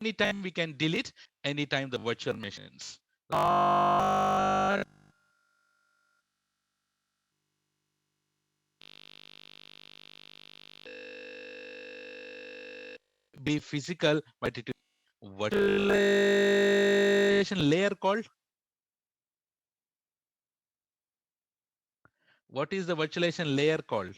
anytime we can delete anytime the virtual machines. Be physical, but it is virtualization layer called. What is the virtualization layer called?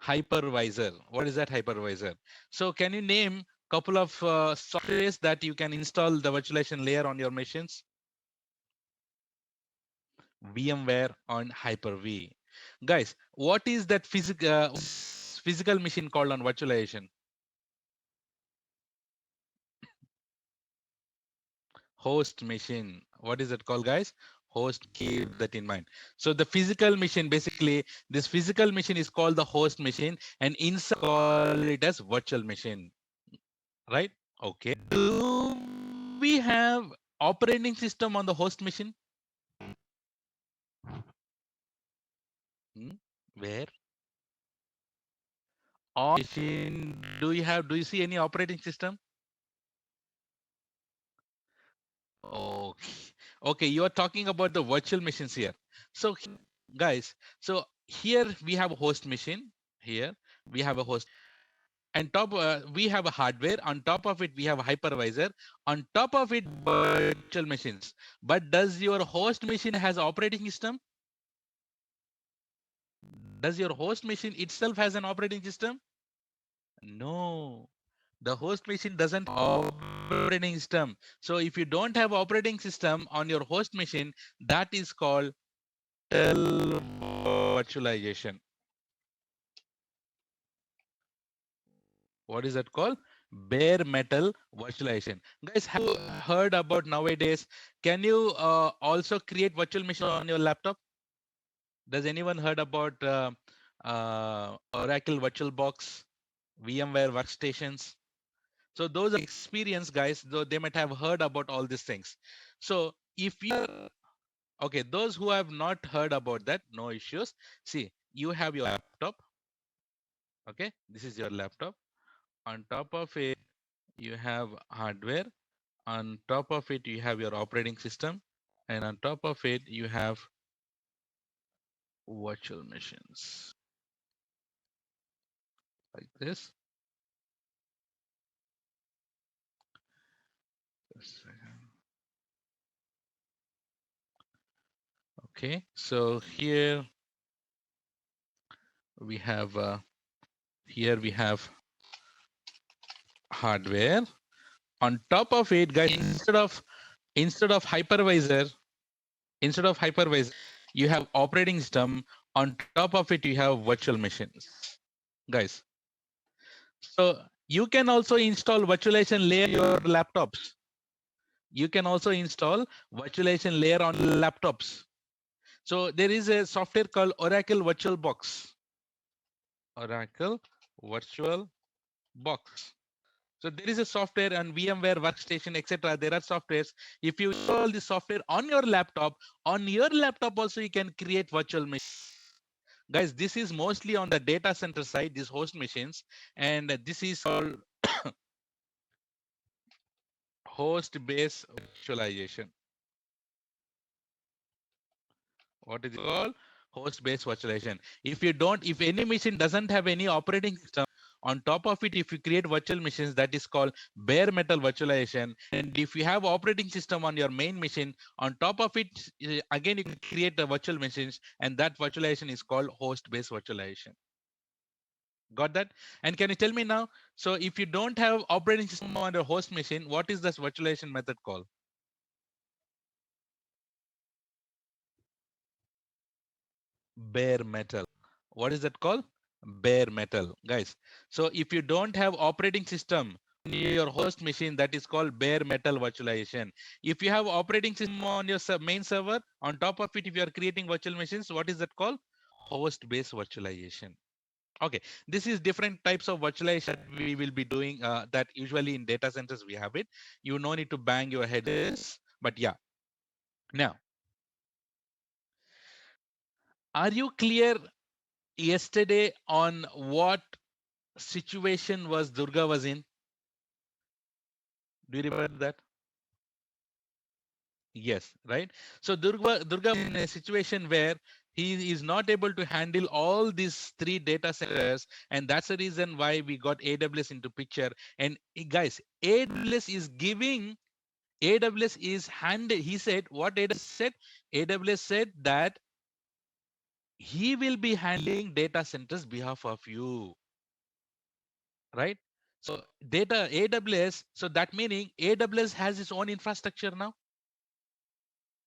Hypervisor. What is that hypervisor? So can you name couple of softwares that you can install the virtualization layer on your machines? VMware on Hyper-V. Guys, what is that physical machine called on virtualization? Host machine. What is it called, guys? Host. Keep that in mind. So the physical machine, basically, this physical machine is called the host machine, and inside call it as virtual machine, right? Okay. Do we have operating system on the host machine? Hmm? Where? On machine, do you see any operating system? Okay. Okay, you are talking about the virtual machines here. So guys, so here we have a host machine. Here we have a host. And top we have a hardware. On top of it, we have a hypervisor. On top of it, virtual machines. But does your host machine has operating system? Does your host machine itself has an operating system? No. The host machine doesn't have operating system. So if you don't have operating system on your host machine, that is called virtualization. What is that called? Bare metal virtualization. Guys, have you heard about nowadays? Can you also create virtual machine on your laptop? Does anyone heard about Oracle VirtualBox, VMware workstations? So those are experienced guys, though they might have heard about all these things. So if you okay, those who have not heard about that, no issues. See, you have your laptop. Okay, this is your laptop. On top of it, you have hardware. On top of it, you have your operating system. And on top of it, you have virtual machines like this. Just a second. Okay, so we have here we have hardware. On top of it, guys, instead of hypervisor, you have operating system. On top of it, you have virtual machines, guys. So you can also install virtualization layer on your laptops. You can also install virtualization layer on laptops. So there is a software called Oracle VirtualBox. Oracle Virtual Box. So there is a software and VMware Workstation, etc. There are softwares. If you install the software on your laptop also you can create virtual machines. Guys, this is mostly on the data center side, these host machines, and this is called host-based virtualization. What is it called? Host-based virtualization. If any machine doesn't have any operating system, on top of it, if you create virtual machines, that is called bare metal virtualization. And if you have operating system on your main machine, on top of it, again, you can create the virtual machines, and that virtualization is called host-based virtualization. Got that? And can you tell me now? So if you don't have operating system on your host machine, what is this virtualization method called? Bare metal. What is that called? Bare metal, guys. So if you don't have operating system on your host machine, that is called bare metal virtualization. If you have operating system on your main server, on top of it, if you are creating virtual machines, what is that called? Host based virtualization. Okay, this is different types of virtualization we will be doing that usually in data centers we have it. You no need to bang your head this, but yeah. Now, are you clear yesterday on what situation was Durga was in? Do you remember that? Yes, right. So Durga is in a situation where he is not able to handle all these three data centers, and that's the reason why we got AWS into picture. And guys, AWS is giving, AWS is handed. He said what AWS said. AWS said that he will be handling data centers behalf of you, right? So data AWS. So that meaning AWS has its own infrastructure now.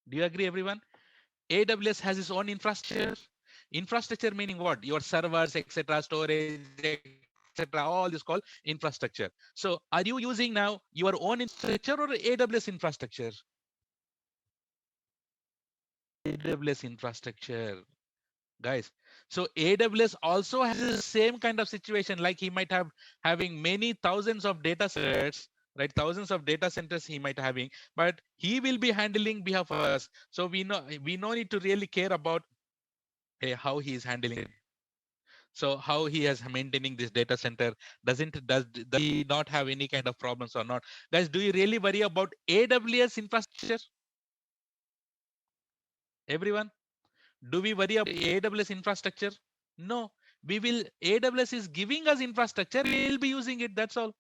Do you agree, everyone? AWS has its own infrastructure. Infrastructure meaning what? Your servers, etc., storage, etc. All this called infrastructure. So are you using now your own infrastructure or AWS infrastructure? AWS infrastructure, guys. So AWS also has the same kind of situation, like he might have having many thousands of data sets, right? Thousands of data centers he might having, but he will be handling behalf of us. So we no need to really care about, hey, how he is handling it. So how he is maintaining this data center, does he not have any kind of problems or not? Guys, do you really worry about AWS infrastructure? Everyone, do we worry about AWS infrastructure? No, we will. AWS is giving us infrastructure, we will be using it, that's all.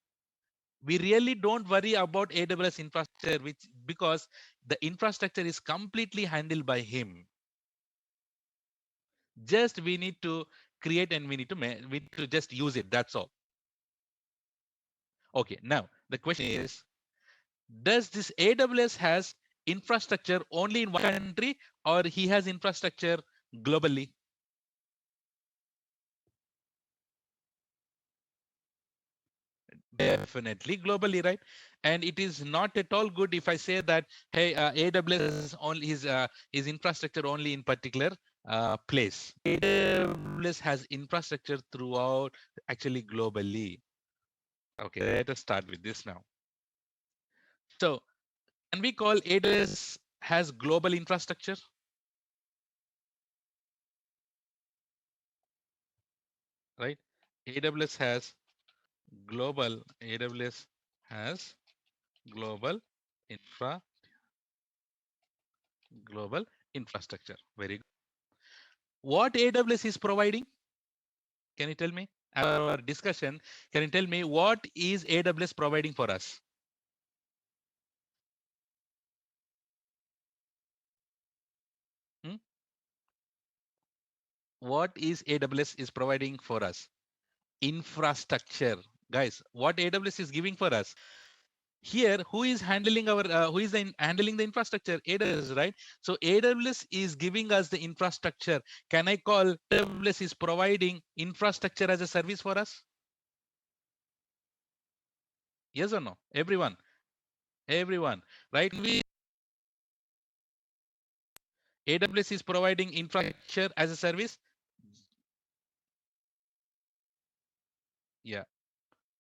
We really don't worry about AWS infrastructure, which because the infrastructure is completely handled by him. Just we need to create and we need to just use it, that's all. Okay, now the question is, does this AWS has infrastructure only in one country, or he has infrastructure globally? Definitely globally, right? And it is not at all good if I say that, hey, AWS is only his infrastructure only in particular place. AWS has infrastructure throughout, actually globally. Okay, let us start with this now. So can we call AWS has global infrastructure? Right? AWS has AWS has global infra global infrastructure. Very good. What AWS is providing? Can you tell me? Our discussion, can you tell me what is AWS providing for us? Hmm? What is AWS is providing for us? Infrastructure. Guys, what AWS is giving for us? Here, who is handling our handling the infrastructure? AWS, right? So AWS is giving us the infrastructure. Can I call AWS is providing infrastructure as a service for us? Yes or no? Everyone, right? AWS is providing infrastructure as a service. Yeah.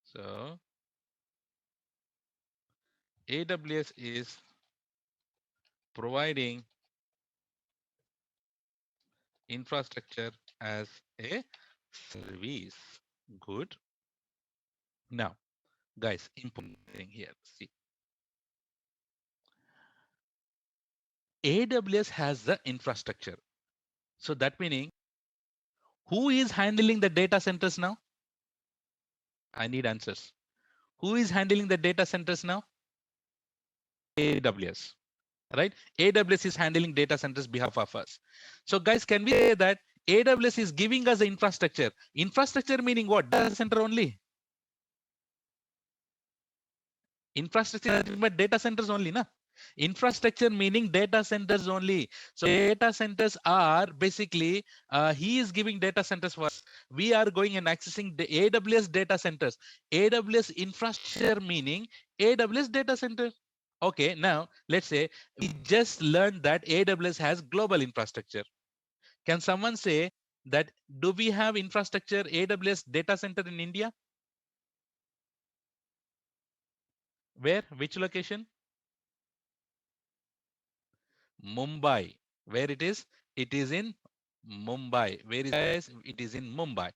So AWS is providing infrastructure as a service. Good. Now, guys, important thing here. See, AWS has the infrastructure. So that meaning, who is handling the data centers now? I need answers. Who is handling the data centers now? AWS, right? AWS is handling data centers behalf of us. So guys, can we say that AWS is giving us the infrastructure? Infrastructure meaning what? Data center only. Infrastructure, but data centers only, na? Infrastructure meaning data centers only. So data centers are basically, he is giving data centers for us. We are going and accessing the AWS data centers. AWS infrastructure meaning AWS data center. Okay, now let's say we just learned that AWS has global infrastructure. Can someone say that, do we have infrastructure AWS data center in India? Where? Which location? Mumbai. Where it is? It is in Mumbai. Where is it? It is in Mumbai.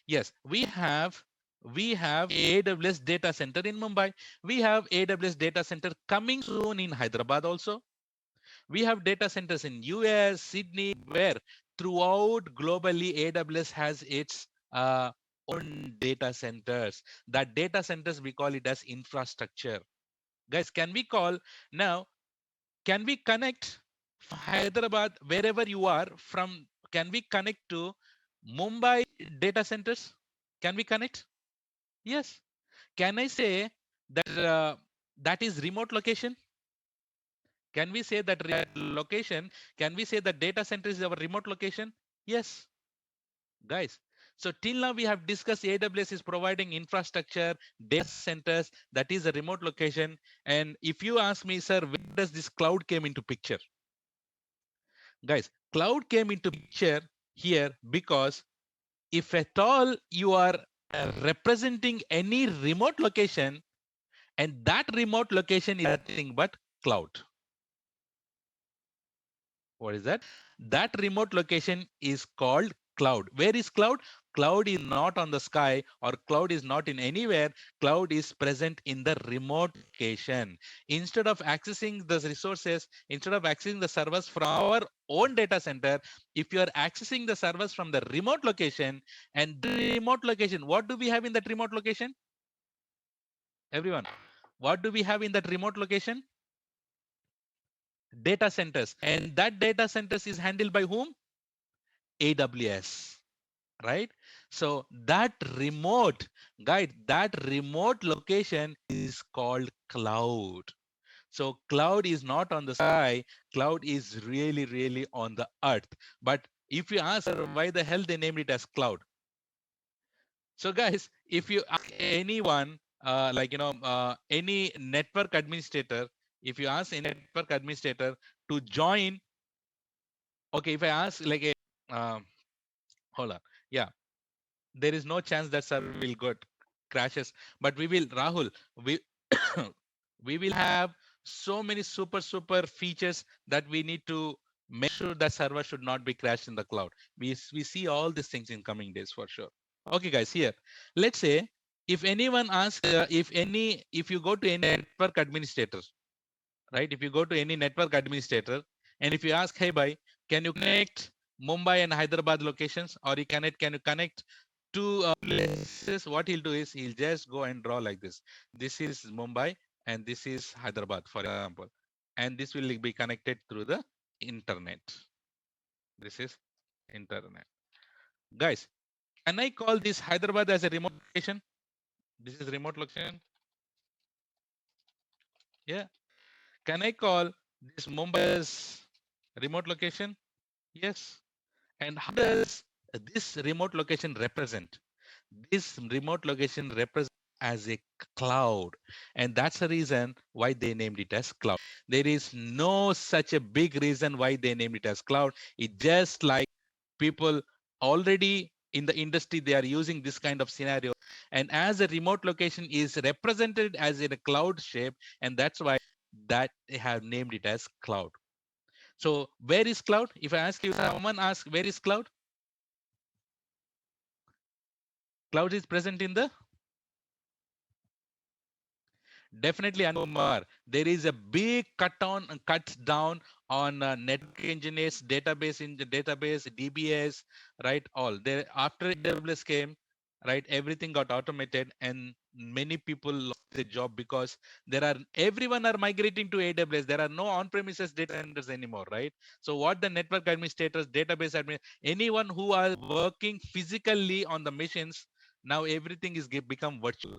Yes, we have. We have AWS data center in Mumbai. We have AWS data center coming soon in Hyderabad also. We have data centers in US, Sydney, where throughout globally AWS has its own data centers. That data centers, we call it as infrastructure. Guys, can we call now? Can we connect Hyderabad wherever you are from? Can we connect to Mumbai data centers? Can we connect? Yes. Can I say that that is remote location? Can we say that location? Can we say that data center is our remote location? Yes, guys. So till now we have discussed AWS is providing infrastructure, data centers, that is a remote location. And if you ask me, sir, where does this cloud came into picture? Guys, cloud came into picture here because if at all you are representing any remote location, and that remote location is nothing but cloud. What is that? That remote location is called cloud. Where is cloud? Cloud is not on the sky, or cloud is not in anywhere. Cloud is present in the remote location. Instead of accessing the resources, instead of accessing the servers from our own data center, if you are accessing the servers from the remote location, and the remote location, what do we have in that remote location? Everyone, what do we have in that remote location? Data centers. And that data centers is handled by whom? AWS, right? So that remote, guide, that remote location is called cloud. So cloud is not on the sky, cloud is really, really on the earth. But if you ask why the hell they named it as cloud. So guys, if you ask anyone, any network administrator, if you ask any network administrator to join, okay, if I ask like a, hold on, yeah, there is no chance that server will get crashes, but we will, Rahul, we we will have so many super features that we need to make sure that server should not be crashed in the cloud. We see all these things in coming days for sure. Okay guys, here let's say if anyone asks if you go to any network administrator, right? If you go to any network administrator and if you ask, hey bhai, can you connect Mumbai and Hyderabad locations, or can you connect two places? What he'll do is he'll just go and draw like this. This is Mumbai and this is Hyderabad, for example, and this will be connected through the internet. This is internet. Guys, can I call this Hyderabad as a remote location? This is remote location. Yeah. Can I call this Mumbai as remote location? Yes. And how does this remote location represent? This remote location represents as a cloud. And that's the reason why they named it as cloud. There is no such a big reason why they named it as cloud. It just like people already in the industry, they are using this kind of scenario. And as a remote location is represented as in a cloud shape, and that's why that they have named it as cloud. So where is cloud? If I ask you, someone asks, where is cloud? Cloud is present in the, definitely Anumar. There is a big cut down on network engineers, database in the database, DBS, right? All there after AWS came, right? Everything got automated, and many people lost their job because there are everyone are migrating to AWS. There are no on-premises data centers anymore, right? So what the network administrators, database admin, anyone who are working physically on the machines, now everything is become virtual,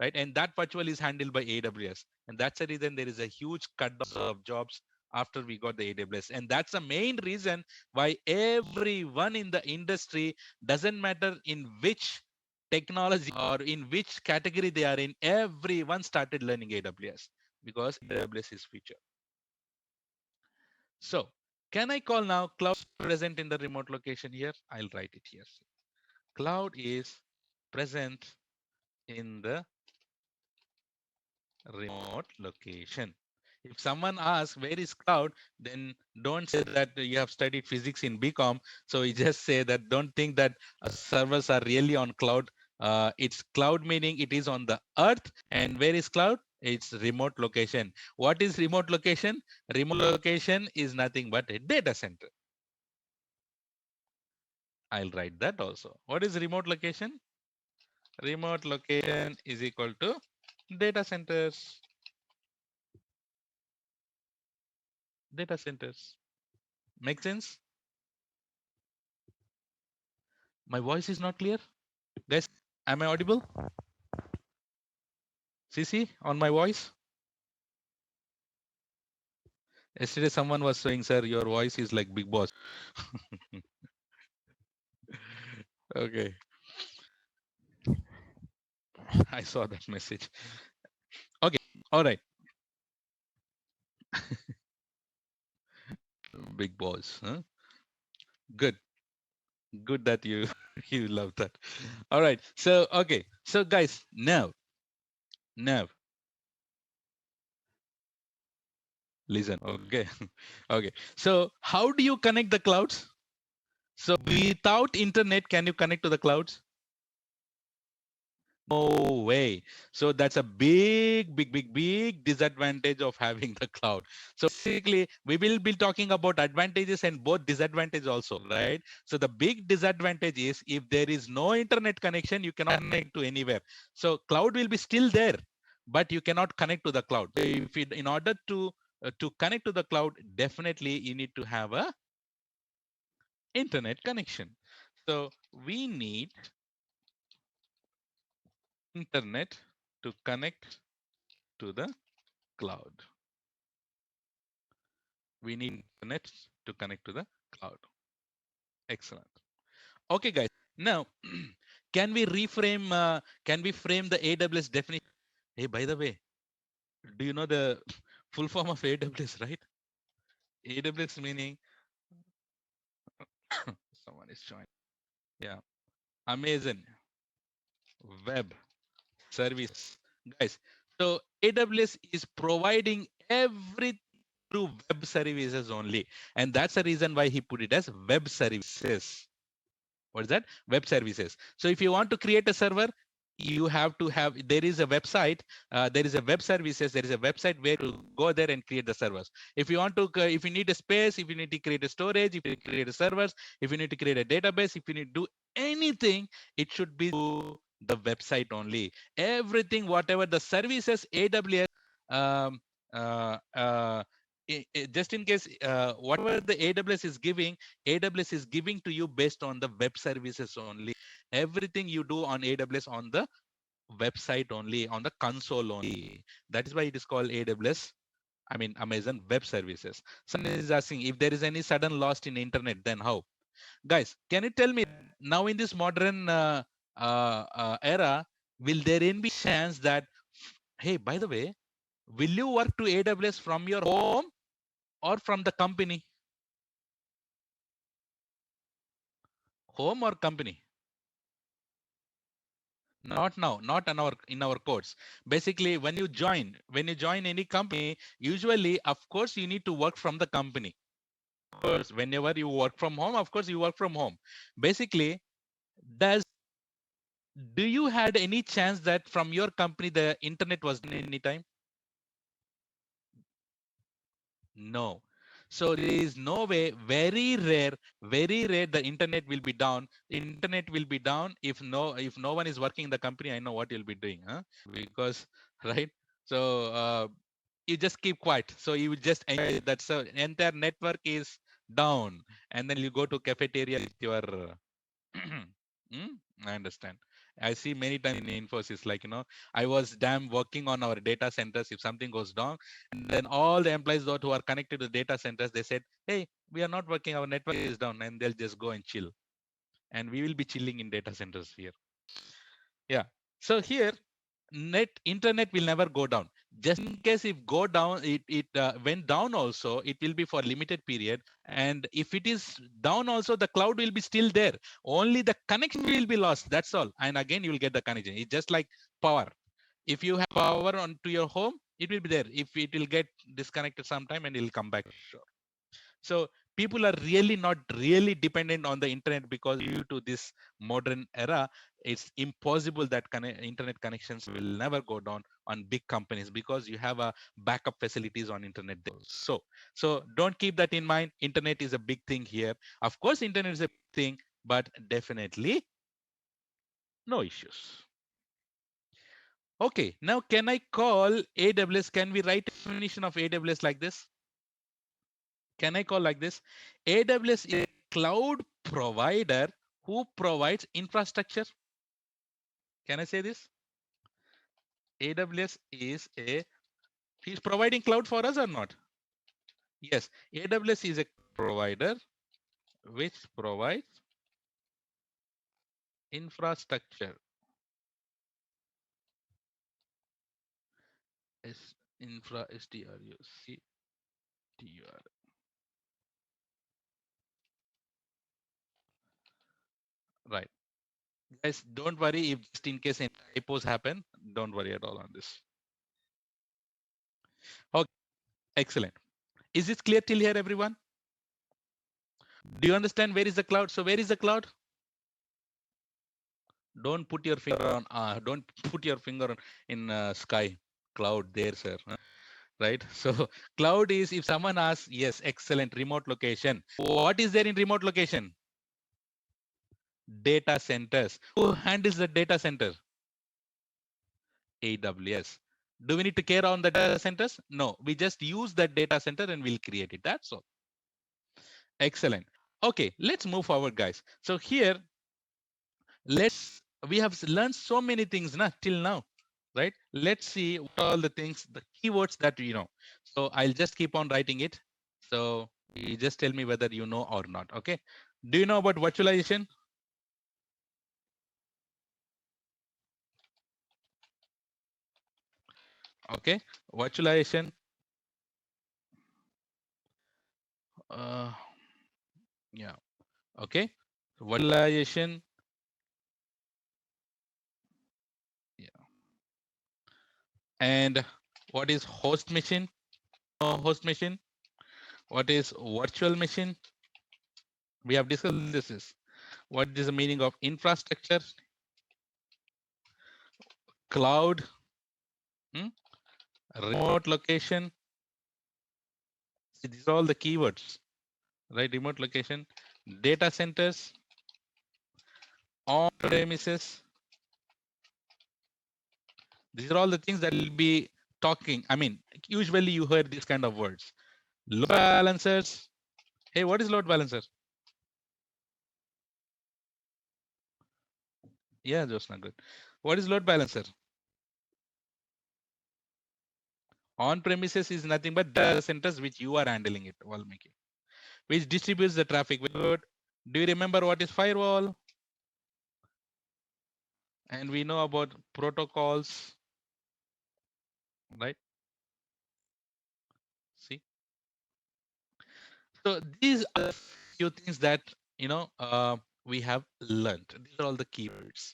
right? And that virtual is handled by AWS. And that's the reason there is a huge cut of jobs after we got the AWS. And that's the main reason why everyone in the industry, doesn't matter in which technology or in which category they are in, everyone started learning AWS because AWS is future. So can I call now cloud present in the remote location here? I'll write it here. Cloud is present in the remote location. If someone asks where is cloud, then don't say that you have studied physics in BCom. So you just say that, don't think that servers are really on cloud. It's cloud meaning it is on the earth. And where is cloud? It's remote location. What is remote location? Remote location is nothing but a data center. I'll write that also. What is remote location? Remote location is equal to data centers. Data centers. Make sense? My voice is not clear. Guys, am I audible? CC on my voice? Yesterday someone was saying, sir, your voice is like Big Boss. Okay. I saw that message. Okay. All right. Big Boss. Huh? Good. Good that you you love that. All right. So okay. So guys, now listen. Okay. Okay. So how do you connect the clouds? So without internet, can you connect to the clouds? No way. So that's a big disadvantage of having the cloud. So basically, we will be talking about advantages and both disadvantages also, right? So the big disadvantage is if there is no internet connection, you cannot connect to anywhere. So cloud will be still there, but you cannot connect to the cloud. So if it, in order to connect to the cloud, definitely you need to have a internet connection. So we need internet to connect to the cloud. We need internet to connect to the cloud. Excellent. Okay, guys. Now, can we reframe? Can we frame the AWS definition? Hey, by the way, do you know the full form of AWS, right? AWS meaning someone is joining. Yeah, Amazon Web Service, guys. So AWS is providing everything through web services only, and that's the reason why he put it as web services. What is that? Web services. So if you want to create a server, you have to have, there is a website, there is a web services, there is a website where you go there and create the servers. If you want to, if you need a space, if you need to create a storage, if you create a servers, if you need to create a database, if you need to do anything, it should be through the website only. Everything, whatever the services AWS, um, uh, uh, just in case, whatever the AWS is giving, AWS is giving to you based on the web services only. Everything you do on AWS on the website only, on the console only. That is why it is called AWS. I mean, Amazon Web Services. Someone is asking if there is any sudden loss in internet, then how? Guys, can you tell me now in this modern era, will there any chance that, hey, by the way, will you work to AWS from your home or from the company? Home or company? Not now, not in our codes. Basically, when you join any company, usually, of course, you need to work from the company. Of course, whenever you work from home, of course, you work from home. Basically, does do you had any chance that from your company the internet was down anytime? No. So there is no way, very rare the internet will be down. Internet will be down if no one is working in the company. I know what you'll be doing, huh? Because right. So you just keep quiet. So you will just enjoy that. So entire network is down, and then you go to cafeteria with your Hmm? I understand. I see many times in Infosys, like, I was damn working on our data centers. If something goes down, and then all the employees who are connected to data centers, they said, hey, we are not working, our network is down, and they'll just go and chill. And we will be chilling in data centers here. Yeah. So here, internet will never go down. Just in case if go down, it went down also, it will be for limited period. And if it is down also, the cloud will be still there. Only the connection will be lost. That's all. And again, you will get the connection. It's just like power. If you have power onto your home, it will be there. If it will get disconnected sometime and it will come back. Sure. So people are really not really dependent on the internet, because due to this modern era, it's impossible that internet connections will never go down on big companies, because you have a backup facilities on internet there. So don't keep that in mind. Internet is a big thing here. Of course internet is a big thing, but definitely no issues. Okay, now can I call AWS? Can we write definition of AWS like this? Can I call like this? AWS is a cloud provider who provides infrastructure. Can I say this? AWS is he's providing cloud for us or not? Yes, AWS is a provider which provides infrastructure. Infra STRUCTUR. Right. Guys, don't worry if just in case any typos happen, don't worry at all on this. Okay, excellent. Is this clear till here, everyone? Do you understand where is the cloud? So where is the cloud? Don't put your finger on don't put your finger in sky cloud there, sir. Right? So cloud is, if someone asks, yes, excellent, remote location. What is there in remote location? Data centers. Who handles the data center? AWS. Do we need to care on the data centers? No, we just use that data center and we'll create it. That's all. Excellent. Okay, let's move forward, guys. So here, we have learned so many things till now, right? Let's see what all the things, the keywords that you know. So I'll just keep on writing it. So you just tell me whether you know or not. Okay. Do you know about virtualization? Okay. Virtualization. Uh, yeah. Okay. Virtualization. Yeah. And what is host machine? Host machine. What is virtual machine? We have discussed this. What is the meaning of infrastructure? Cloud, remote location. See, these are all the keywords, right? Remote location, data centers, on premises. These are all the things that will be talking. I mean, usually you heard these kind of words. Load balancers. Hey, what is load balancer? Yeah, Josna, good. What is load balancer? On premises is nothing but data centers which you are handling it, Valmiki, which distributes the traffic. Good. Do you remember what is firewall? And we know about protocols, right? See, so these are a few things that we have learned. These are all the keywords.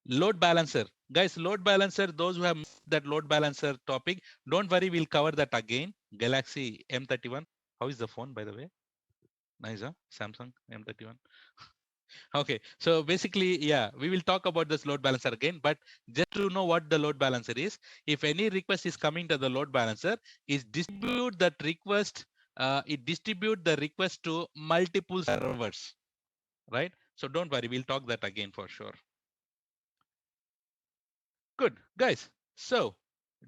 Load balancer, guys. Load balancer. Those who have missed that load balancer topic, don't worry. We'll cover that again. Galaxy M31. How is the phone, by the way? Nice, huh? Samsung M31. Okay, so basically, yeah, we will talk about this load balancer again, but just to know what the load balancer is, if any request is coming to the load balancer, it distribute that request, it distribute the request to multiple servers, right? So don't worry, we'll talk that again for sure. Good, guys. So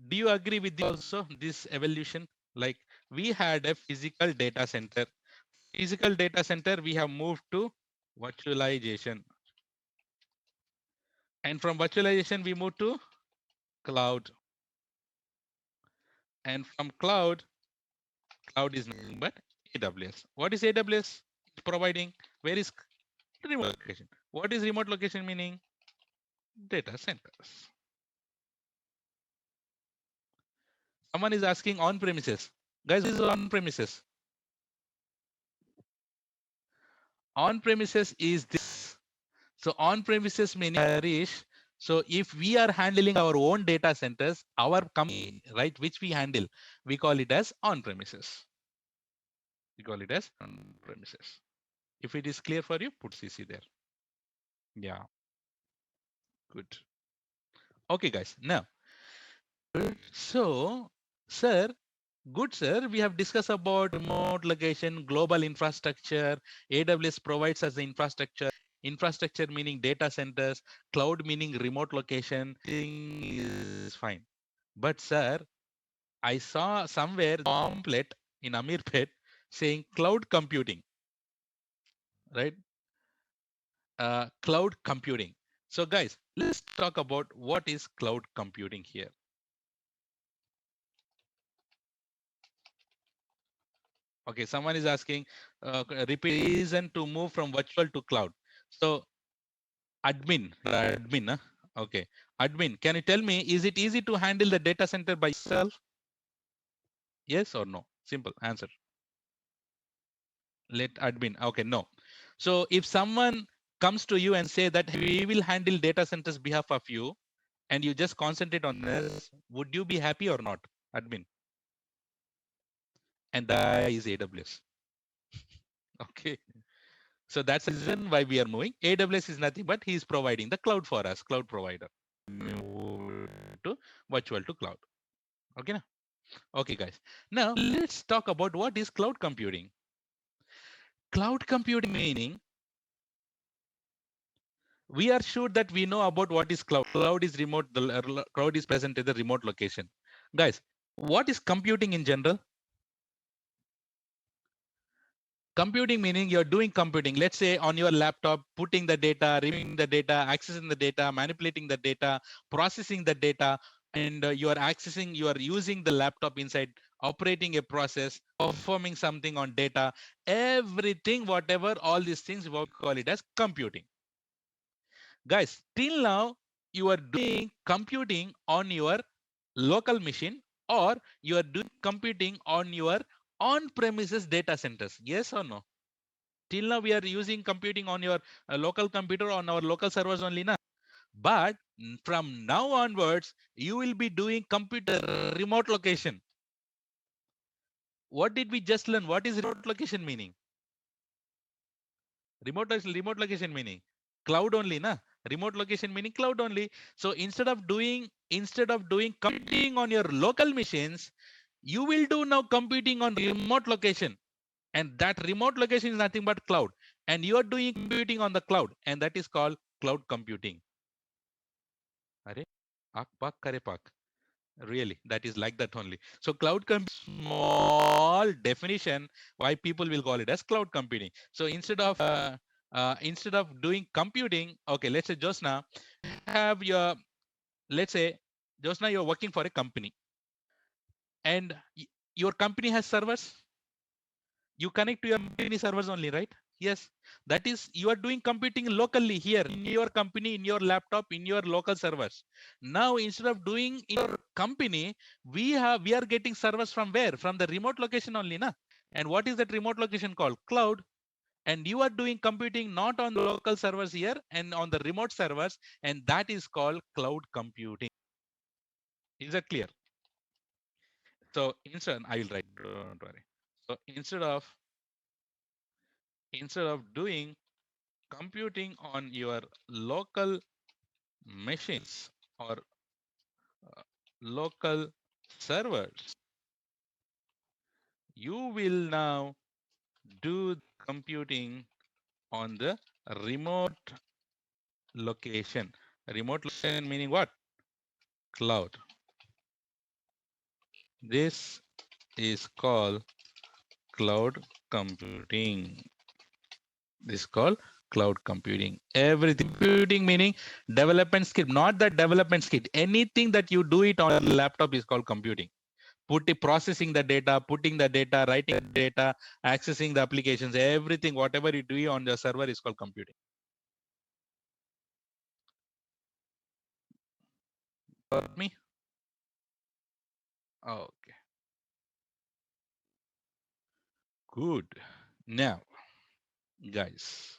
do you agree with also this evolution? Like we had a physical data center. Physical data center, we have moved to virtualization. And from virtualization, we move to cloud. And from cloud is nothing but AWS. What is AWS providing? Where is remote location? What is remote location meaning? Data centers. Someone is asking on premises. Guys, this is on premises. On premises is this. So on premises meaning, Harish, so if we are handling our own data centers, our company, right, which we handle, we call it as on premises. We call it as on premises. If it is clear for you, put CC there. Yeah, good. Okay, guys. Now, so, sir, good, sir. We have discussed about remote location, global infrastructure. AWS provides us the infrastructure. Infrastructure meaning data centers, cloud meaning remote location. Thing is fine. But, sir, I saw somewhere pamphlet in Amirpet saying cloud computing, right? Cloud computing. So, guys, let's talk about what is cloud computing here. Okay, someone is asking, repeat reason to move from virtual to cloud. So, admin, huh? Okay, admin, can you tell me, is it easy to handle the data center by yourself? Yes or no? Simple answer. Let admin. Okay, no. So, if someone comes to you and say that we will handle data centers behalf of you, and you just concentrate on this, would you be happy or not? Admin. And that is AWS. Okay. So that's the reason why we are moving. AWS is nothing but he is providing the cloud for us, cloud provider. Move to virtual to cloud. Okay. Na? Okay, guys. Now let's talk about what is cloud computing. Cloud computing meaning we are sure that we know about what is cloud. Cloud is remote. The cloud is present at the remote location. Guys, what is computing in general? Computing meaning you're doing computing. Let's say on your laptop, putting the data, reviewing the data, accessing the data, manipulating the data, processing the data, and you are accessing, you are using the laptop inside, operating a process, performing something on data, everything, whatever, all these things, we call it as computing. Guys, till now, you are doing computing on your local machine or you are doing computing on your on-premises data centers. Yes or no? Till now we are using computing on your local computer on our local servers only na. But from now onwards you will be doing computer remote location. What did we just learn? What is remote location meaning? Remote location meaning cloud only na. Remote location meaning cloud only. So instead of doing computing on your local machines, you will do now computing on remote location. And that remote location is nothing but cloud, and you are doing computing on the cloud, and that is called cloud computing. Are ak pak kare pak. Really, that is like that only. So cloud computing, small definition why people will call it as cloud computing. So instead of doing computing, okay, let's say Josna have your, let's say Josna, you're working for a company, and your company has servers. You connect to your company servers only, right? Yes, that is you are doing computing locally here in your company, in your laptop, in your local servers. Now instead of doing in your company, we are getting servers from where? From the remote location only na. And what is that remote location called? Cloud. And you are doing computing not on the local servers here and on the remote servers, and that is called cloud computing. Is that clear? So instead, I will write, don't worry. So instead of doing computing on your local machines or uh, local servers, you will now do computing on the remote location. Remote location meaning what? Cloud. This is called cloud computing. This is called cloud computing. Everything computing meaning development script, not the development script. Anything that you do it on a laptop is called computing. Processing the data, putting the data, writing the data, accessing the applications, everything, whatever you do on the server is called computing. Got me? Okay, good. Now, guys,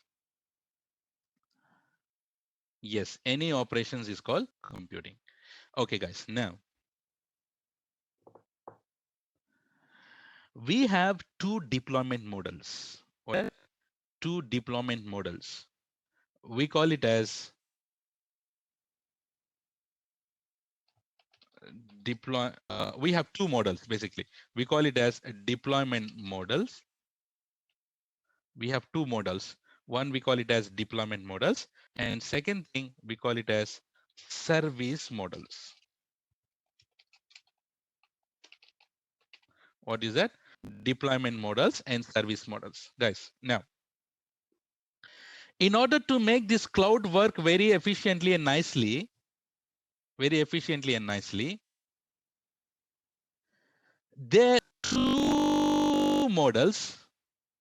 yes, any operations is called computing. Okay, guys, now we have two deployment models. What? Two deployment models. We call it as deploy. We have two models basically. We call it as deployment models. We have two models. One we call it as deployment models, and second thing we call it as service models. What is that? Deployment models and service models, guys. Now, in order to make this cloud work very efficiently and nicely, there are two models.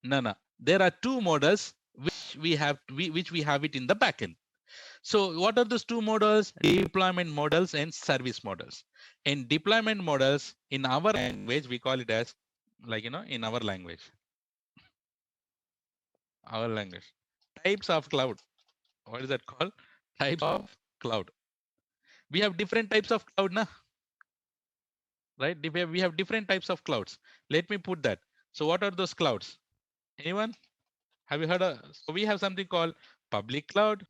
No. There are two models which we have it in the backend. So what are those two models? Deployment models and service models. In deployment models, in our language, we call it as in our language. Types of cloud. What is that called? Types of cloud. We have different types of cloud, na? Right? We have different types of clouds. Let me put that. So what are those clouds? Anyone? Have you heard of? So we have something called public cloud.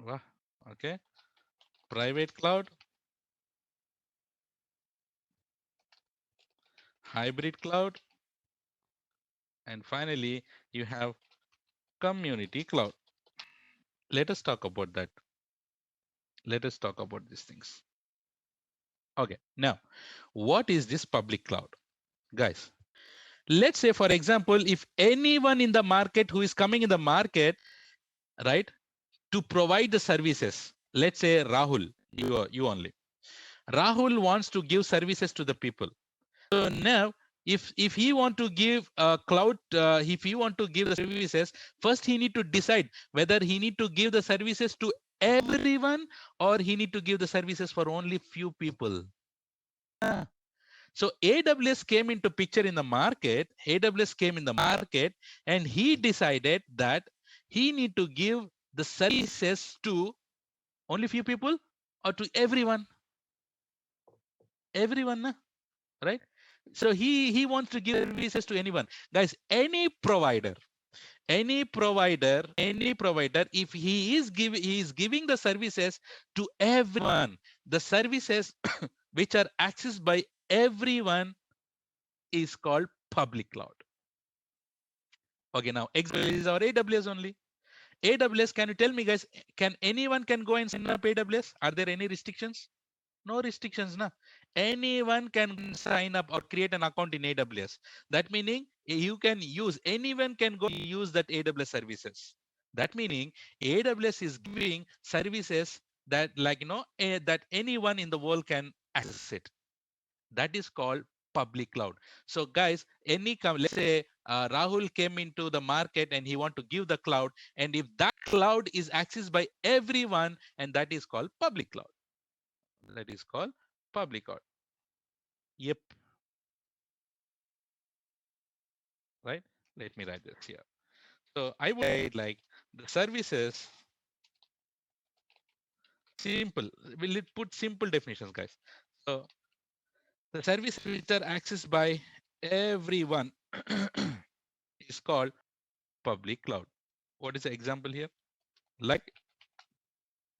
Wow. Okay. Private cloud, hybrid cloud, and finally you have community cloud. Let us talk about that. Let us talk about these things. Okay. Now, what is this public cloud? Guys, let's say, for example, if anyone in the market who is coming in the market, right, to provide the services, let's say Rahul, you only. Rahul wants to give services to the people. So now, if he want to give cloud, if he want to give the services, first he need to decide whether he need to give the services to everyone or he need to give the services for only few people. So AWS came into picture in the market. AWS came in the market, and he decided that he need to give the services to only few people or to everyone. Everyone, right? So he wants to give services to anyone. Guys, any provider, if he is giving the services to everyone, the services which are accessed by everyone is called public cloud. Okay, now example is our AWS only. AWS, can you tell me, guys, can anyone can go and sign up AWS? Are there any restrictions? No restrictions, na. Anyone can sign up or create an account in AWS. That meaning you can use, anyone can go use that AWS services. That meaning AWS is giving services that that anyone in the world can access it. That is called public cloud. So guys, let's say Rahul came into the market and he want to give the cloud, and if that cloud is accessed by everyone, and that is called public cloud. That is called public cloud. Yep. Right. Let me write this here. So I would say like the services. Simple. We'll put simple definitions, guys. So the service which are accessed by everyone is called public cloud. What is the example here? Like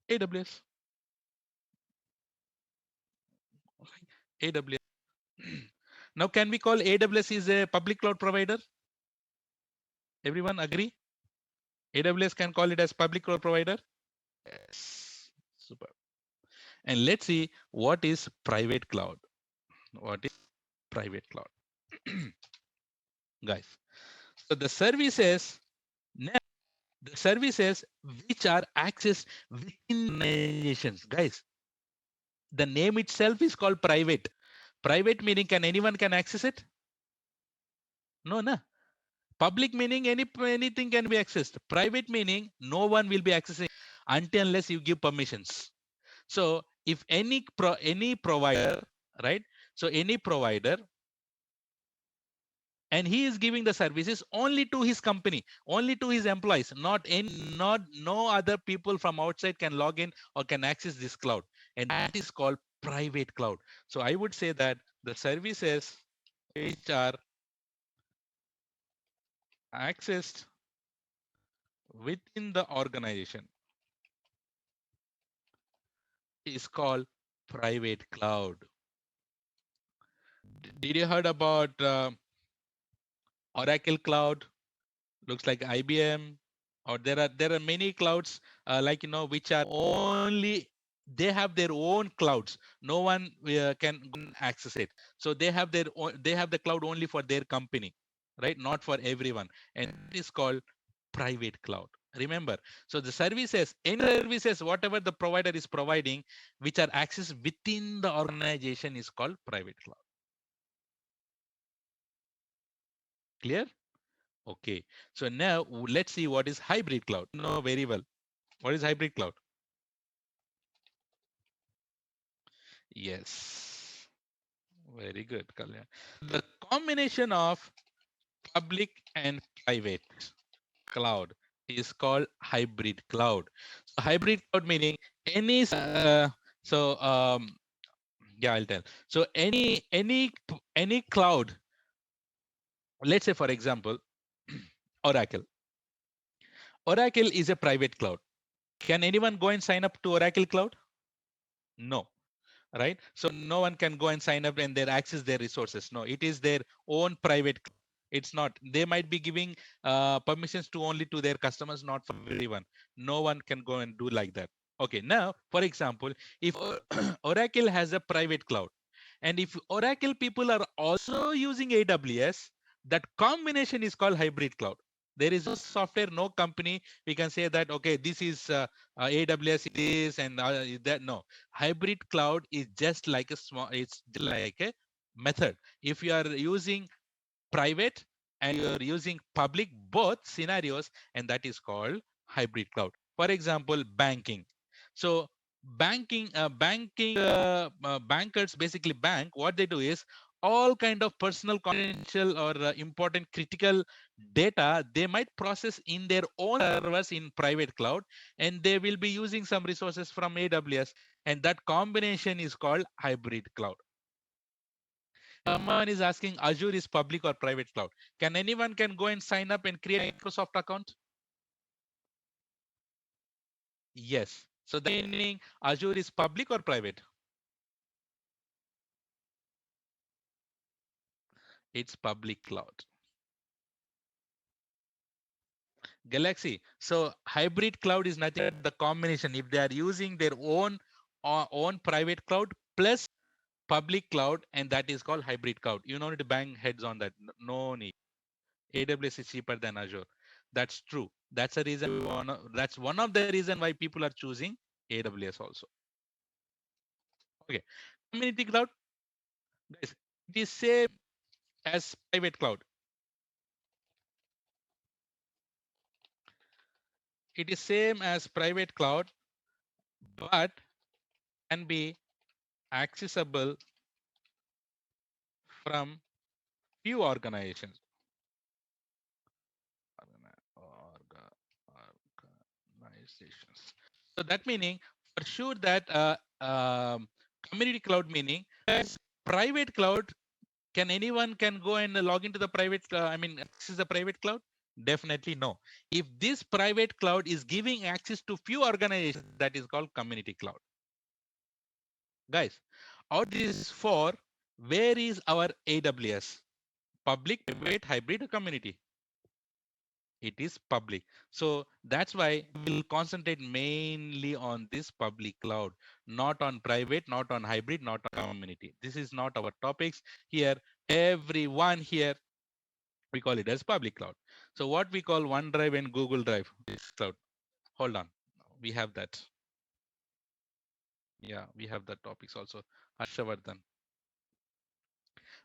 AWS. AWS. Now, can we call AWS is a public cloud provider? Everyone agree? AWS can call it as public cloud provider? Yes. Super. And let's see what is private cloud. What is private cloud? Guys, so the services which are accessed within organizations, guys, the name itself is called private. Private meaning can anyone can access it? No. Public meaning anything can be accessed. Private meaning no one will be accessing until unless you give permissions. So if any provider, right? So any provider, and he is giving the services only to his company, only to his employees, not no other people from outside can log in or can access this cloud, and that is called private cloud. So I would say that the services which are accessed within the organization is called private cloud. Did you heard about Oracle Cloud? Looks like IBM, or there are many clouds like which are only they have their own clouds. No one can go and access it. So they have the cloud only for their company, right? Not for everyone, and it is called private cloud. Remember, so the services, any services, whatever the provider is providing, which are accessed within the organization, is called private cloud. Clear? Okay. So now let's see what is hybrid cloud. You know very well. What is hybrid cloud? Yes. Very good, Kalyan. The combination of public and private cloud is called hybrid cloud. So hybrid cloud meaning any so yeah, I'll tell. So any cloud, let's say for example, Oracle. Oracle is a private cloud. Can anyone go and sign up to Oracle Cloud? No, right? So no one can go and sign up and their access their resources. No, it is their own private. It's not. They might be giving permissions to only to their customers, not for everyone. No one can go and do like that. Okay, now for example, if Oracle has a private cloud, and if Oracle people are also using AWS, that combination is called hybrid cloud. There is no software, no company we can say that okay, this is AWS, it is, and that. No, hybrid cloud is just like a small. It's like a method. If you are using private and you're using public, both scenarios, and that is called hybrid cloud. For example, banking. So bankers basically bank, what they do is all kind of personal confidential or important critical data they might process in their own servers in private cloud, and they will be using some resources from AWS, and that combination is called hybrid cloud. Someone is asking Azure is public or private cloud. Can anyone can go and sign up and create a Microsoft account? Yes. So the meaning Azure is public or private? It's public cloud. Galaxy. So hybrid cloud is nothing but the combination. If they are using their own private cloud plus public cloud, and that is called hybrid cloud. You don't need to bang heads on that. No need. AWS is cheaper than Azure. That's true. That's a reason that's one of the reason why people are choosing AWS also. Okay. Community cloud, guys, it is same as private cloud. It is same as private cloud, but can be accessible from few organizations. Organizations. So that meaning for sure that community cloud meaning as private cloud, can anyone can go and log into the private I mean access the private cloud? Definitely no. If this private cloud is giving access to few organizations, that is called community cloud. Guys, out this for where is our AWS? Public, private, hybrid, or community? It is public. So that's why we'll concentrate mainly on this public cloud, not on private, not on hybrid, not on community. This is not our topics here. Everyone here, we call it as public cloud. So what we call OneDrive and Google Drive is cloud. Hold on, we have that. Yeah, we have that topics also. Harshavardhan.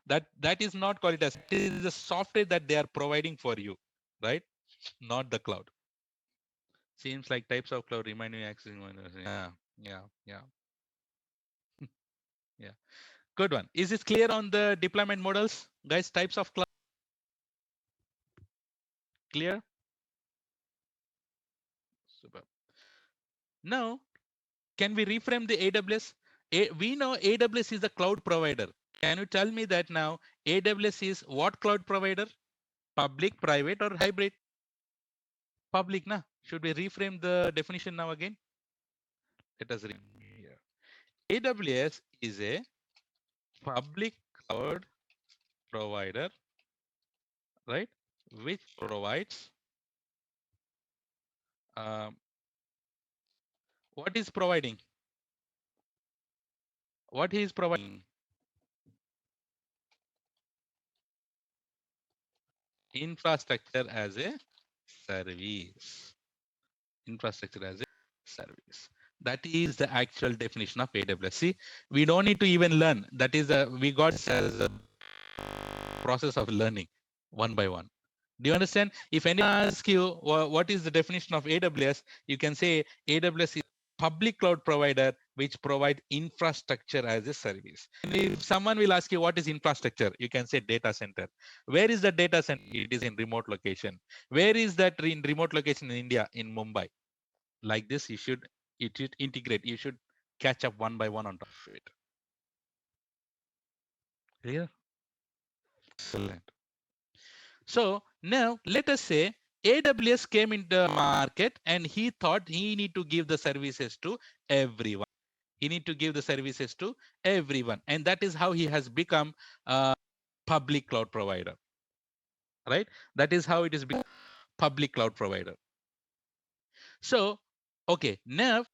That is not called it as, it is the software that they are providing for you, right? Not the cloud. Seems like types of cloud remind me accessing one. Yeah. Yeah. Good one. Is this clear on the deployment models, guys? Types of cloud clear? Super. Now, can we reframe the AWS? We know AWS is a cloud provider. Can you tell me that now? AWS is what cloud provider? Public, private, or hybrid? Public, na? Should we reframe the definition now again? Let us read here. AWS is a public cloud provider, right? Which provides um, what is providing? What he is providing? Infrastructure as a service. Infrastructure as a service. That is the actual definition of AWS. See, we don't need to even learn. That is we got as a process of learning one by one. Do you understand? If anyone asks you what is the definition of AWS, you can say AWS is public cloud provider which provide infrastructure as a service. And if someone will ask you what is infrastructure, you can say data center. Where is the data center? It is in remote location. Where is that in remote location in India? In Mumbai. Like this, you should integrate. You should catch up one by one on top of it. Clear? Excellent. So now let us say AWS came into the market and he thought he need to give the services to everyone. He need to give the services to everyone. And that is how he has become a public cloud provider, right? That is how it is become public cloud provider. So, okay, now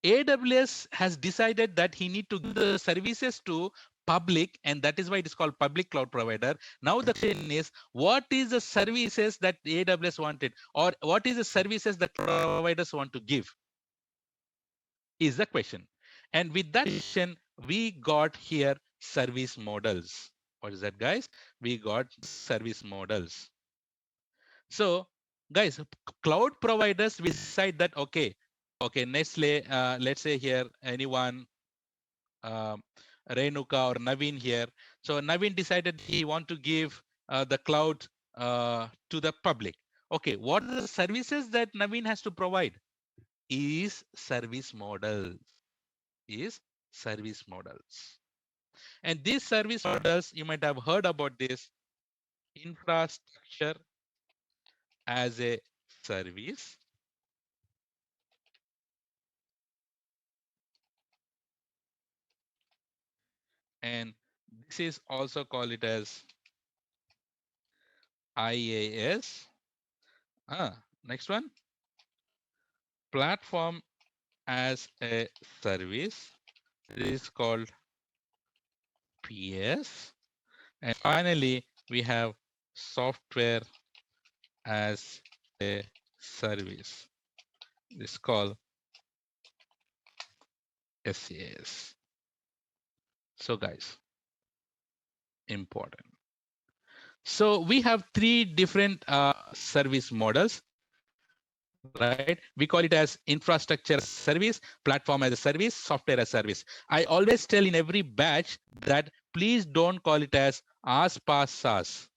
AWS has decided that he need to give the services to public, and that is why it is called public cloud provider. Now the question is, what is the services that AWS wanted, or what is the services that providers want to give? Is the question. And with that question, we got here service models. What is that, guys? We got service models. So, guys, cloud providers will decide that okay, Nestle, let's say here anyone um, Renuka or Naveen here. So Naveen decided he want to give the cloud to the public. Okay, what are the services that Naveen has to provide? Is service models. Is service models. And these service models, you might have heard about this infrastructure as a service. And this is also called it as IaaS. Next one, platform as a service. This is called PS. And finally, we have software as a service. This is called SaaS. So guys, important. So we have three different service models, right? We call it as infrastructure as a service, platform as a service, software as a service. I always tell in every batch that please don't call it as AaaS, PaaS, SaaS.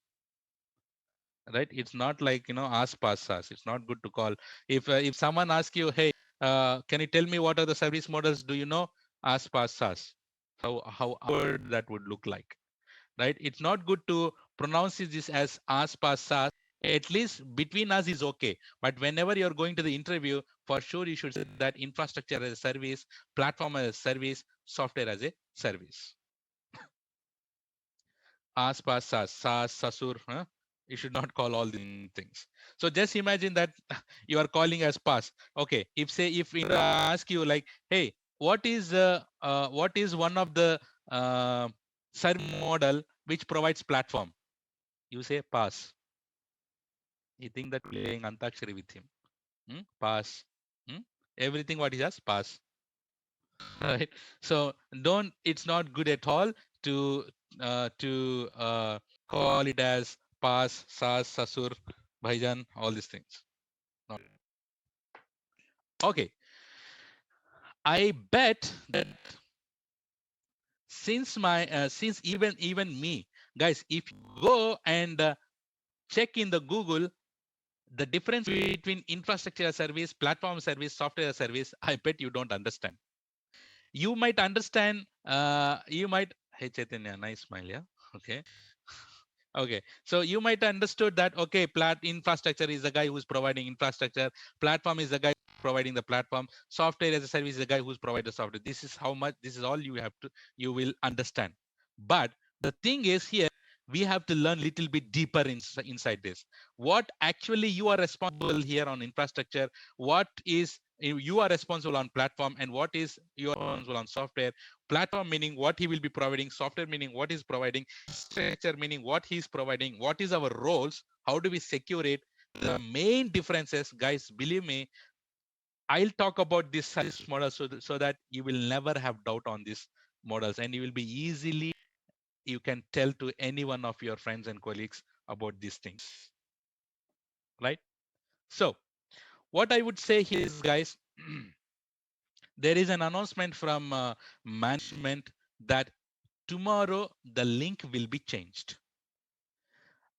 Right? It's not like, AaaS, PaaS, SaaS. It's not good to call. If someone asks you, hey, can you tell me what are the service models? Do you know AaaS, PaaS, SaaS? How that would look like, right? It's not good to pronounce this as AaaS, PaaS, SaaS. At least between us is okay. But whenever you're going to the interview, for sure you should say that infrastructure as a service, platform as a service, software as a service. AaaS, PaaS, SaaS, SaaS, SASUR. Huh? You should not call all these things. So just imagine that you are calling as PaaS. Okay, if we ask you like, hey, what is one of the service model which provides platform? You say PaaS. You think that playing Antakshari with him. PaaS. Everything what he does, PaaS. Right. So it's not good at all to call it as PaaS, SaaS, SASUR, Bhaijan, all these things. Okay. I bet that since even me, guys, if you go and check in the Google the difference between infrastructure as service, platform service, software as service, I bet you don't understand. You might understand, you might, hey Chaitanya, nice smile, yeah? Okay. Okay, so you might understood that, okay, infrastructure is the guy who's providing infrastructure, platform is the guy providing the platform, software as a service is the guy who's providing the software. This is how much, this is all you have to, you will understand. But the thing is here, we have to learn little bit deeper inside this. What actually you are responsible here on infrastructure, what is you are responsible on platform, and what is you are responsible on software. Platform meaning what he will be providing, software meaning what he's providing, structure meaning what he's providing, what is our roles, how do we secure it. The main differences, guys, believe me, I'll talk about this service model so that you will never have doubt on these models, and you will be easily, you can tell to any one of your friends and colleagues about these things, right? So what I would say here is, guys, there is an announcement from management that tomorrow the link will be changed.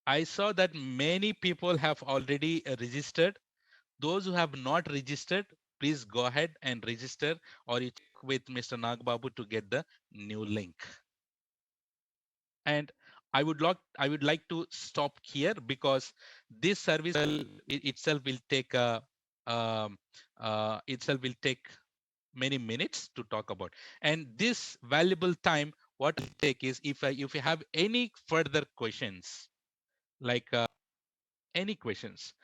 I saw that many people have already registered. Those who have not registered, please go ahead and register, or you check with Mr. Nagbabu to get the new link. And I would like to stop here, because this service itself will take itself will take many minutes to talk about. And this valuable time, what will take is, if you have any further questions, like any questions,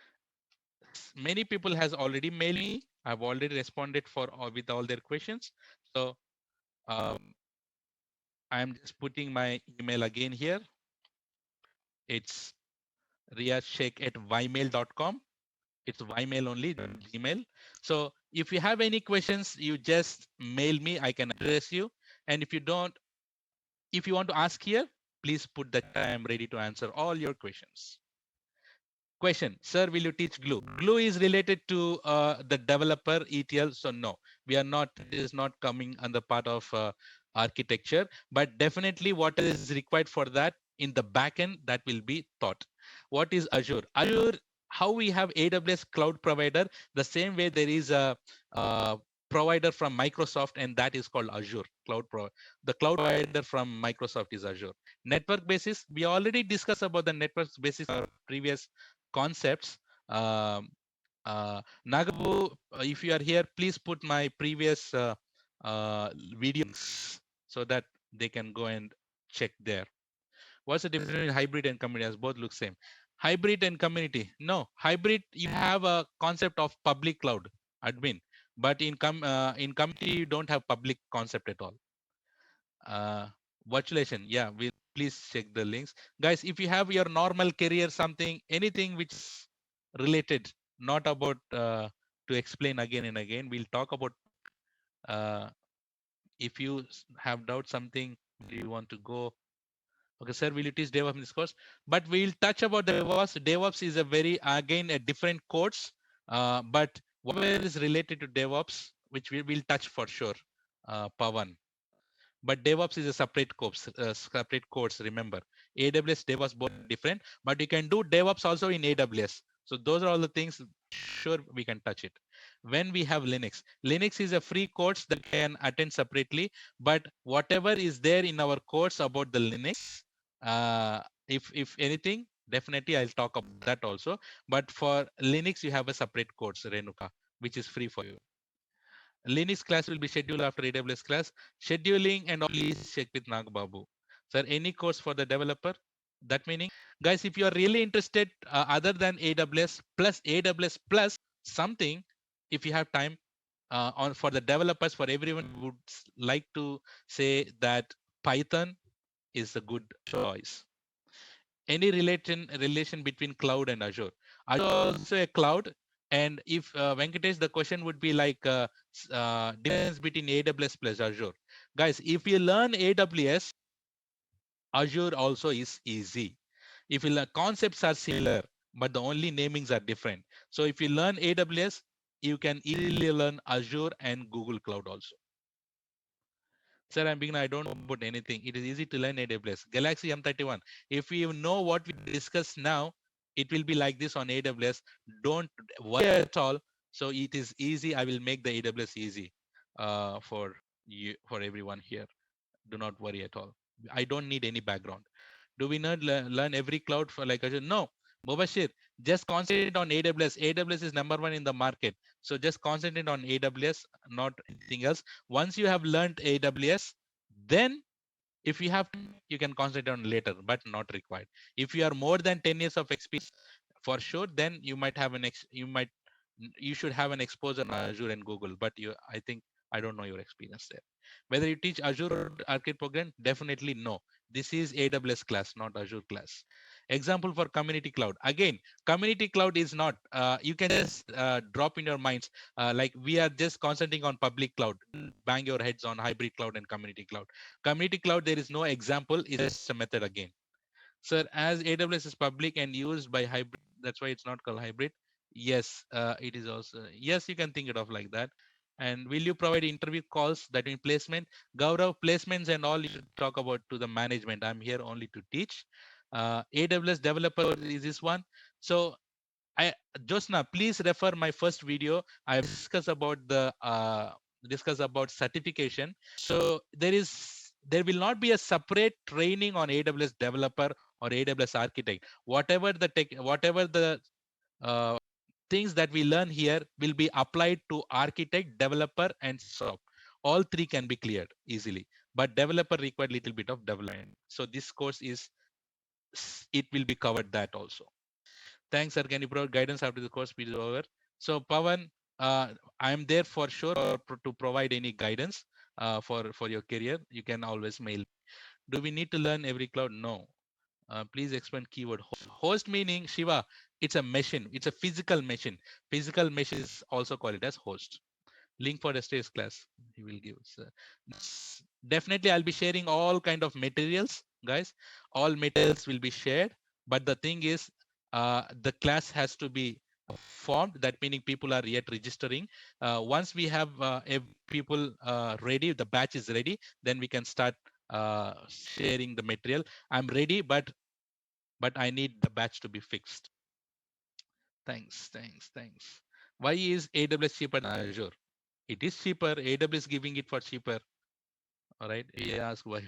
many people has already mailed me. I've already responded for with all their questions. So um, I'm just putting my email again here. It's riyazsheikh@ymail.com. It's ymail only, Gmail. So if you have any questions, you just mail me. I can address you. And if you don't, if you want to ask here, please put that I am ready to answer all your questions. Question, sir, will you teach Glue? Glue is related to the developer ETL. So no, we are not, it is not coming on the part of architecture, but definitely what is required for that in the backend, that will be taught. What is Azure? Azure, how we have AWS cloud provider, the same way there is a, provider from Microsoft, and that is called Azure Cloud Pro. The cloud provider from Microsoft is Azure. Network basis, we already discussed about the network basis in our previous concepts. Um, Nagabu, if you are here, please put my previous videos so that they can go and check there. What's the difference between hybrid and community? As both look same. Hybrid and community. No, hybrid, you have a concept of public cloud admin, but in community you don't have public concept at all. Virtualization, yeah, we please check the links, guys. If you have your normal career, something, anything which is related, not about to explain again and again, we'll talk about. uh, if you have doubt something, you want to go, okay, sir, will you teach DevOps in this course? But we'll touch about the DevOps. DevOps is a very, again, a different course, but whatever is related to DevOps, which we will touch for sure, Pawan. But DevOps is a separate course. Remember, AWS, DevOps both different, but you can do DevOps also in AWS. So those are all the things. Sure, we can touch it. When we have Linux, Linux is a free course that can attend separately. But whatever is there in our course about the Linux, if anything, definitely I'll talk about that also. But for Linux, you have a separate course, Renuka, which is free for you. Linux class will be scheduled after AWS class. Scheduling and all, please check with Nagbabu. Sir, any course for the developer? That meaning, guys, if you are really interested other than AWS plus something, if you have time on for the developers, for everyone would like to say that Python is a good choice. Any relation between cloud and Azure? Azure also a cloud. And if Venkatesh, the question would be like difference between AWS plus Azure. Guys, if you learn AWS, Azure also is easy. If you learn, concepts are similar, but the only namings are different. So if you learn AWS, you can easily learn Azure and Google Cloud also. Sir, I'm beginner. I don't know about anything. It is easy to learn AWS. Galaxy M31. If you know what we discuss now, it will be like this on AWS. Don't worry at all. So it is easy. I will make the AWS easy for for everyone here. Do not worry at all. I don't need any background. Do we not learn every cloud for like Azure? No. Mubashir, just concentrate on AWS. AWS is number one in the market. So just concentrate on AWS, not anything else. Once you have learned AWS, then if you have, you can concentrate on later, but not required. If you are more than 10 years of experience, for sure, then you might have you should have an exposure on Azure and Google. But I think I don't know your experience there. Whether you teach Azure or Arcade program, definitely no. This is AWS class, not Azure class. Example for community cloud. Again, community cloud is not. You can just drop in your minds. Like we are just concentrating on public cloud. Bang your heads on hybrid cloud and community cloud. Community cloud, there is no example. It's just a method again. Sir, as AWS is public and used by hybrid, that's why it's not called hybrid. Yes, it is also. Yes, you can think it of like that. And will you provide interview calls? That means placement, Gaurav, placements and all you should talk about to the management. I'm here only to teach. AWS developer is this one. So I Josna, please refer my first video. I discuss about the discuss about certification. So there will not be a separate training on AWS developer or AWS architect. Whatever the uh, things that we learn here will be applied to architect, developer, and SOC. All three can be cleared easily, but developer required little bit of development. So this course is it will be covered that also. Thanks, sir. Can you provide guidance after the course period is over? So, Pavan, I am there for sure to provide any guidance for your career. You can always mail. Do we need to learn every cloud? No. Please explain keyword host. Host meaning Shiva. It's a machine. It's a physical machine. Physical machine is also called it as host. Link for yesterday's class. He will give. Definitely, I'll be sharing all kind of materials, guys. All materials will be shared. But the thing is, the class has to be formed. That meaning people are yet registering. Once we have people ready, the batch is ready, then we can start sharing the material. I'm ready, but I need the batch to be fixed. Thanks. Why is AWS cheaper than Azure? It is cheaper. AWS giving it for cheaper. All right. He asked why.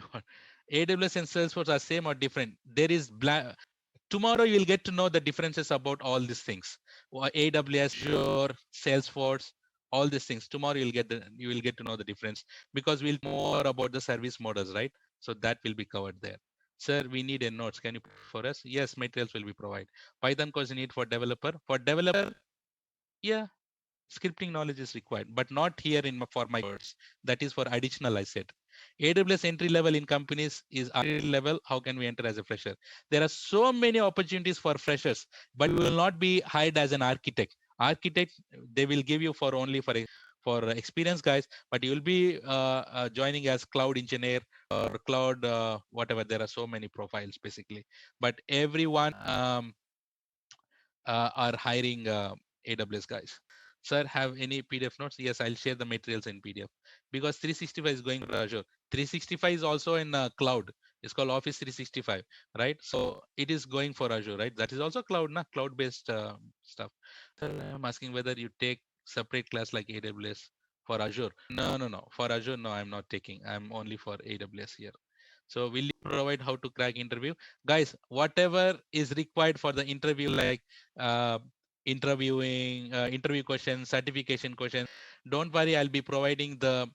AWS and Salesforce are same or different? There is tomorrow you will get to know the differences about all these things. AWS, Azure, Salesforce, all these things. Tomorrow you will get to know the difference because we'll more about the service models, right? So that will be covered there. Sir, we need a notes. Can you for us? Yes, materials will be provided. Python course you need for developer. For developer, yeah, scripting knowledge is required, but not here for my words. That is for additional, I said. AWS entry level in companies is entry level. How can we enter as a fresher? There are so many opportunities for freshers, but we will not be hired as an architect. Architect, they will give you for only for experienced guys, but you will be joining as cloud engineer or cloud whatever. There are so many profiles basically, but everyone are hiring AWS guys. Sir, have any PDF notes? Yes, I'll share the materials in PDF because 365 is going for Azure. 365 is also in cloud. It's called Office 365, right? So it is going for Azure, right? That is also cloud, na? Cloud-based stuff. Sir, I'm asking whether you take separate class like AWS for Azure. No. For Azure, no, I'm not taking. I'm only for AWS here. So will you provide how to crack interview? Guys, whatever is required for the interview, like interview questions, certification questions, don't worry, I'll be providing the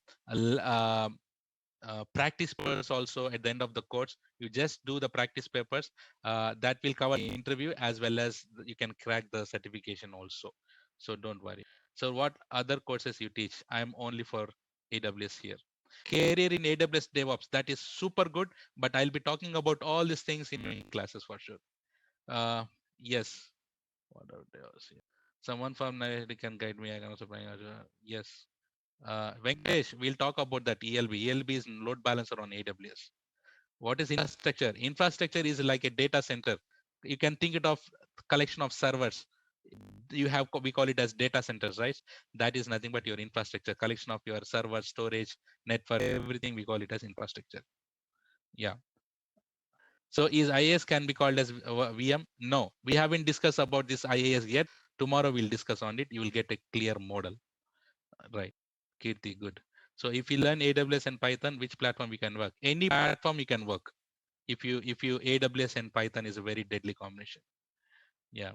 practice papers also at the end of the course. You just do the practice papers. That will cover the interview as well as you can crack the certification also. So don't worry. So what other courses you teach? I'm only for AWS here. Career in AWS DevOps, that is super good, but I'll be talking about all these things in my classes for sure. Yes. What are they also? Someone from Nairobi can guide me. I can also bring yes. Venkatesh, we'll talk about that ELB. ELB is load balancer on AWS. What is infrastructure? Infrastructure is like a data center. You can think it of collection of servers. You have, we call it as data centers, right? That is nothing but your infrastructure, collection of your server, storage, network, everything we call it as infrastructure. Yeah. So is IAS can be called as VM? No, we haven't discussed about this IAS yet. Tomorrow we'll discuss on it. You will get a clear model. Right. Kirti, good. So if you learn AWS and Python, which platform you can work? Any platform you can work. If you AWS and Python is a very deadly combination. Yeah.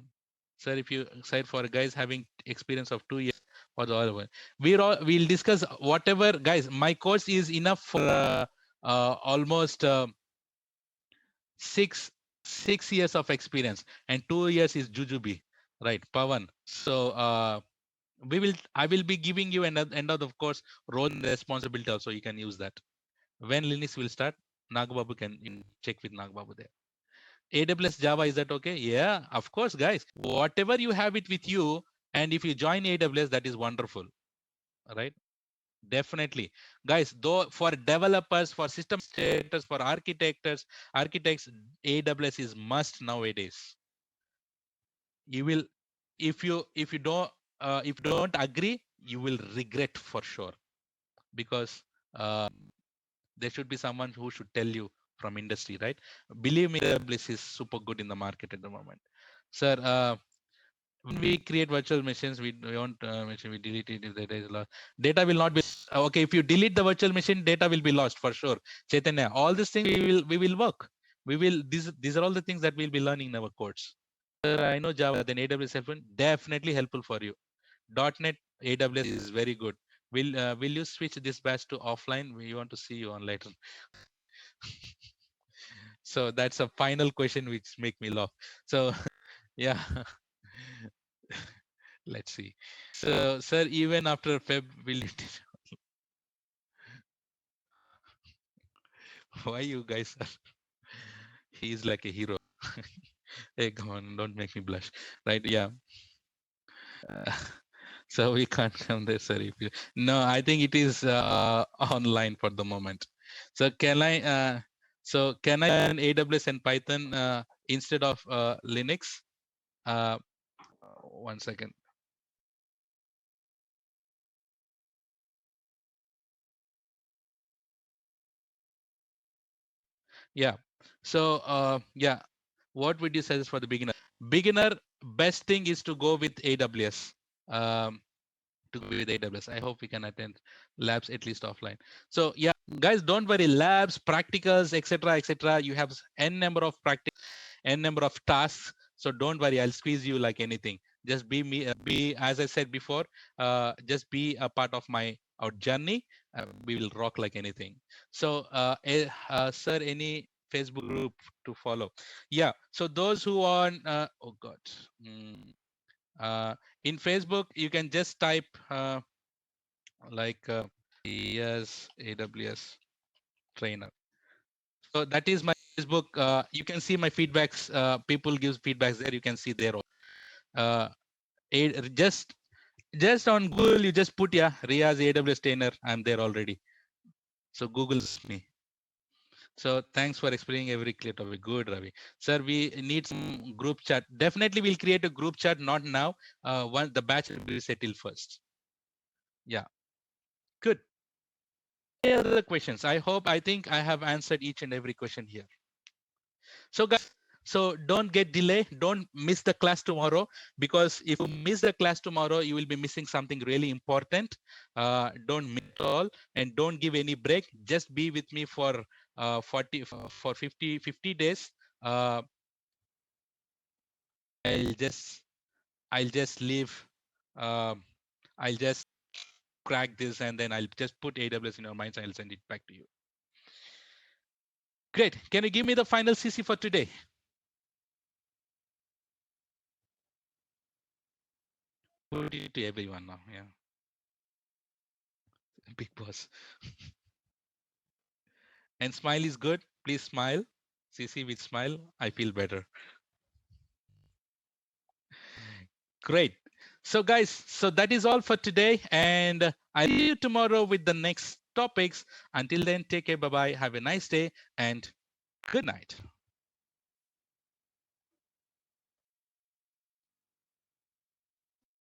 Sir, if you said for guys having experience of 2 years for the other one, we'll discuss whatever guys. My course is enough for almost six years of experience, and 2 years is Jujube, right, Pawan? So I will be giving you end of the course role and responsibility also. You can use that. When Linux will start, Nagbabu can check with Nagbabu there. AWS Java, is that okay? Yeah, of course, guys. Whatever you have it with you, and if you join AWS, that is wonderful, right? Definitely, guys. Though for developers, for system administrators, for architects, AWS is must nowadays. You will, if you don't agree, you will regret for sure, because there should be someone who should tell you from industry, right? Believe me, AWS is super good in the market at the moment, sir. When we create virtual machines, we don't mention we delete it if the data is lost. Data will not be okay. If you delete the virtual machine, data will be lost for sure. Chaitanya, all these things we will work. We will these are all the things that we'll be learning in our course. Sir, I know Java, then AWS helpful, definitely helpful for you. .NET AWS is very good. Will you switch this batch to offline? We want to see you on later. So that's a final question which make me laugh. So yeah. Let's see. So, sir, even after Feb, will it? Why you guys are? He's like a hero. Hey, come on, don't make me blush. Right? Yeah. Uh, so we can't come there, sir. If you... No, I think it is online for the moment. So can I? Can I learn AWS and Python instead of Linux? Uh, 1 second. Yeah. So yeah, what would you suggest for the beginner? Beginner, best thing is to go with AWS. To go with AWS. I hope we can attend labs at least offline. So yeah, guys, don't worry. Labs, practicals, etc., etc. You have n number of practice, n number of tasks. So don't worry. I'll squeeze you like anything. Just be me. Be as I said before. Just be a part of our journey. We will rock like anything. So, sir, any Facebook group to follow? Yeah. So those who are oh God. In Facebook, you can just type like yes, AWS trainer. So that is my Facebook. You can see my feedbacks. People give feedbacks there. You can see there. Uh, just on Google, you just put Riaz AWS trainer. I'm there already. So Google's me. So thanks for explaining every clear topic. Good, Ravi. Sir, we need some group chat. Definitely, we'll create a group chat. Not now. Once the batch will be settled first. Yeah. Good. Any other questions? I think I have answered each and every question here. So guys, so don't get delay. Don't miss the class tomorrow, because if you miss the class tomorrow, you will be missing something really important. Don't miss it all, and don't give any break. Just be with me for 50 days. I'll just leave. Um, I'll just crack this, and then I'll just put AWS in your minds, and I'll send it back to you. Great. Can you give me the final CC for today? Put it to everyone now. Yeah. Big boss. And smile is good. Please smile. CC with smile. I feel better. Great. So guys, so that is all for today. And I'll see you tomorrow with the next topics. Until then, take care. Bye-bye. Have a nice day and good night.